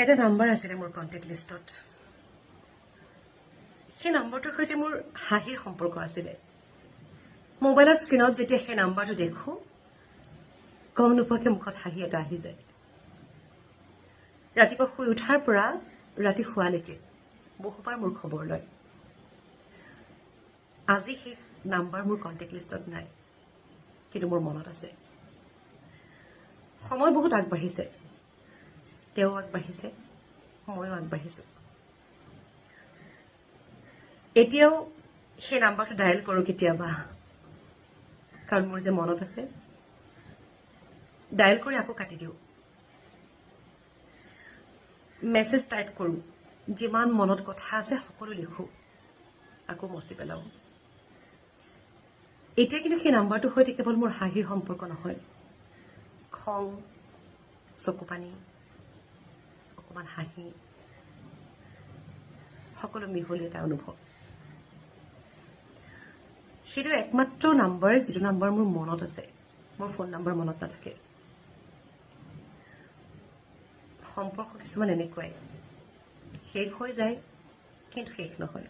এটা নাম্বাৰ আছিলে মোৰ কণ্টেক্ট লিষ্টত। সেই নাম্বাৰটোৰ সৈতে মোৰ হাঁহিৰ সম্পৰ্ক আছিলে। মোবাইলৰ স্ক্ৰীণত যেতিয়া সেই নাম্বাৰটো দেখোঁ, গম নোপোৱাকৈ মুখত হাঁহি এটা আহি যায়। ৰাতিপুৱা শুই উঠাৰ পৰা ৰাতি শোৱালৈকে বহুবাৰ মোৰ খবৰ লয়। আজি সেই নাম্বাৰ মোৰ কণ্টেক্ট লিষ্টত নাই, কিন্তু মোৰ মনত আছে। সময় বহুত আগবাঢ়িছে, তেওঁ আগবাঢ়িছে, ময়ো আগবাঢ়িছোঁ। এতিয়াও সেই নাম্বাৰটো ডায়েল কৰোঁ কেতিয়াবা, কাৰণ মোৰ যে মনত আছে। ডায়েল কৰি আকৌ কাটি দিওঁ, মেছেজ টাইপ কৰোঁ, যিমান মনত কথা আছে সকলো লিখোঁ, আকৌ মচি পেলাওঁ। এতিয়া কিন্তু সেই নাম্বাৰটোৰ সৈতে কেৱল মোৰ হাঁহিৰ সম্পৰ্ক নহয়, খং, চকু পানী, অকণমান হাঁহি, সকলো মিহলি এটা অনুভৱ। সেইটো একমাত্ৰ নাম্বাৰ, যিটো নাম্বাৰ মোৰ মনত আছে। মোৰ ফোন নাম্বাৰ মনত নাথাকে। সম্পৰ্ক কিছুমান এনেকুৱাই, শেষ হৈ যায় কিন্তু শেষ নহয়।